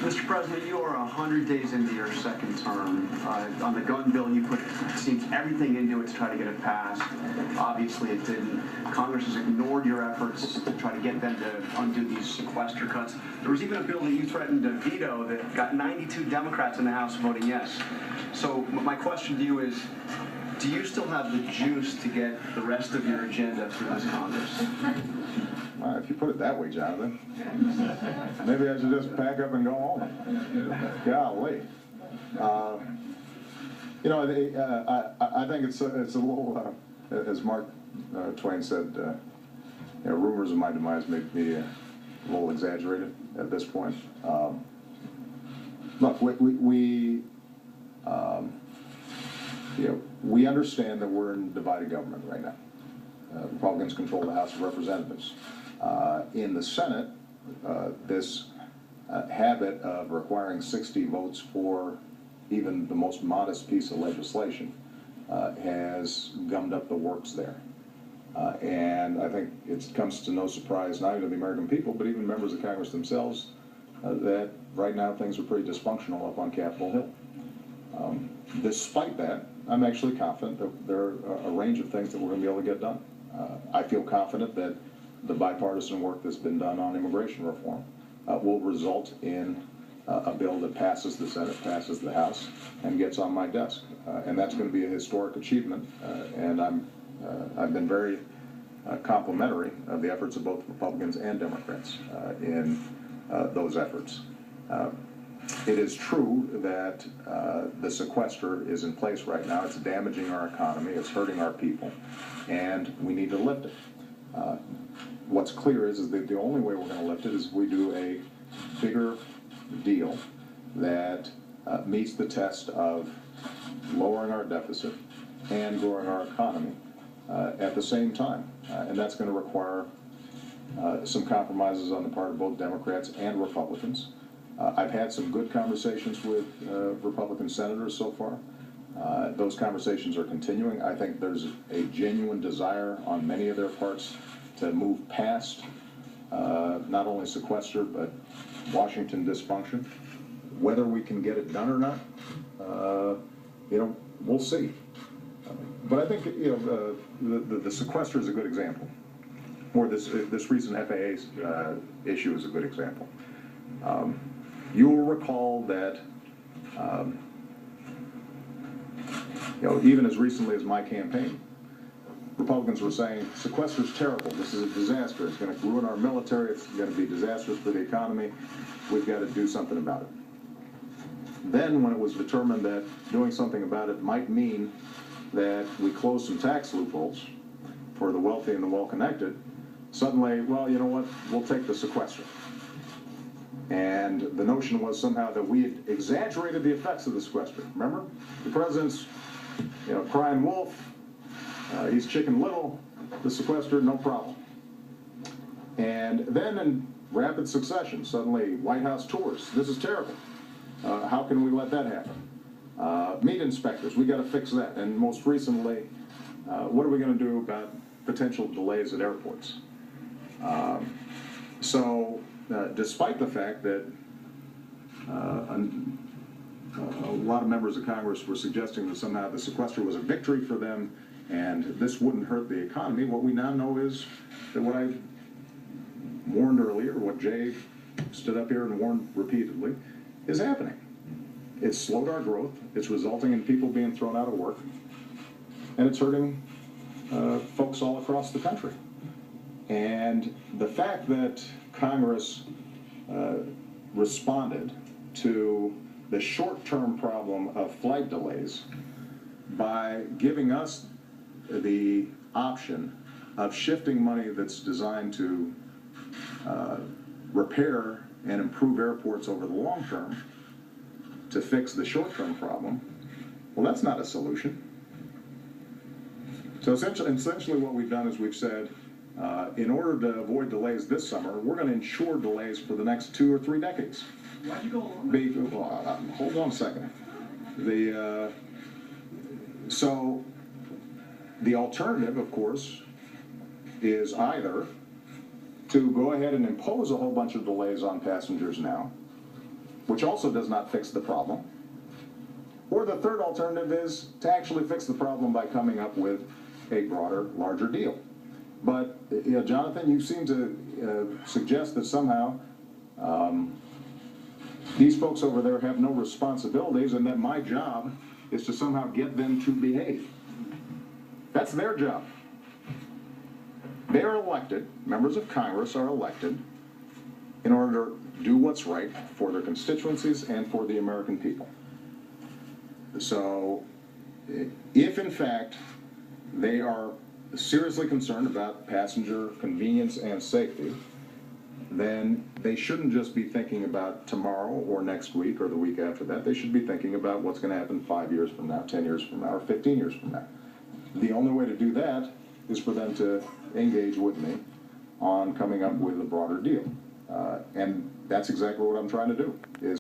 Mr. President, you are 100 days into your second term. On the gun bill, you put, it seems, everything into it to try to get it passed. Obviously, it didn't. Congress has ignored your efforts to try to get them to undo these sequester cuts. There was even a bill that you threatened to veto that got 92 Democrats in the House voting yes. So my question to you is, do you still have the juice to get the rest of your agenda through this Congress? If you put it that way, Jonathan, maybe I should just pack up and go home. Golly. I think it's a little, as Mark Twain said, rumors of my demise make me a little exaggerated at this point. Look, we understand that we're in divided government right now. Republicans control the House of Representatives. In the Senate, this habit of requiring 60 votes for even the most modest piece of legislation has gummed up the works there. And I think it comes to no surprise, not only to the American people, but even members of Congress themselves, that right now things are pretty dysfunctional up on Capitol Hill. Despite that, I'm actually confident that there are a range of things that we're going to be able to get done. I feel confident that the bipartisan work that's been done on immigration reform will result in a bill that passes the Senate, passes the House, and gets on my desk. And that's going to be a historic achievement. And I've been very complimentary of the efforts of both Republicans and Democrats in those efforts. It is true that the sequester is in place right now. It's damaging our economy, it's hurting our people, and we need to lift it. What's clear is that the only way we're going to lift it is if we do a bigger deal that meets the test of lowering our deficit and growing our economy at the same time. And that's going to require some compromises on the part of both Democrats and Republicans. I've had some good conversations with Republican senators so far. Those conversations are continuing. I think there's a genuine desire on many of their parts to move past not only sequester, but Washington dysfunction. Whether we can get it done or not, we'll see. But I think the sequester is a good example, or this recent FAA issue is a good example. You will recall that, even as recently as my campaign, Republicans were saying, sequester is terrible, this is a disaster, it's going to ruin our military, it's going to be disastrous for the economy, we've got to do something about it. Then when it was determined that doing something about it might mean that we close some tax loopholes for the wealthy and the well-connected, suddenly, well, you know what, we'll take the sequester. And the notion was somehow that we had exaggerated the effects of the sequester. Remember? The president's, crying wolf, he's Chicken Little, the sequester, no problem. And then in rapid succession, suddenly White House tours. This is terrible. How can we let that happen? Meat inspectors, we got to fix that. And most recently, what are we going to do about potential delays at airports? Despite the fact that a lot of members of Congress were suggesting that somehow the sequester was a victory for them and this wouldn't hurt the economy, what we now know is that what I warned earlier, what Jay stood up here and warned repeatedly, is happening. It's slowed our growth, it's resulting in people being thrown out of work, and it's hurting folks all across the country. And the fact that Congress responded to the short-term problem of flight delays by giving us the option of shifting money that's designed to repair and improve airports over the long term to fix the short-term problem, well, that's not a solution. So essentially what we've done is we've said, in order to avoid delays this summer, we're going to ensure delays for the next 2 or 3 decades. Why'd you go along? Hold on a second. So the alternative, of course, is either to go ahead and impose a whole bunch of delays on passengers now, which also does not fix the problem. Or the third alternative is to actually fix the problem by coming up with a broader, larger deal. But, Jonathan, you seem to suggest that somehow these folks over there have no responsibilities and that my job is to somehow get them to behave. That's their job. They are elected, members of Congress are elected, in order to do what's right for their constituencies and for the American people. So, if in fact they are seriously concerned about passenger convenience and safety, then they shouldn't just be thinking about tomorrow or next week or the week after that. They should be thinking about what's going to happen 5 years from now, 10 years from now, or 15 years from now. The only way to do that is for them to engage with me on coming up with a broader deal. And that's exactly what I'm trying to do, is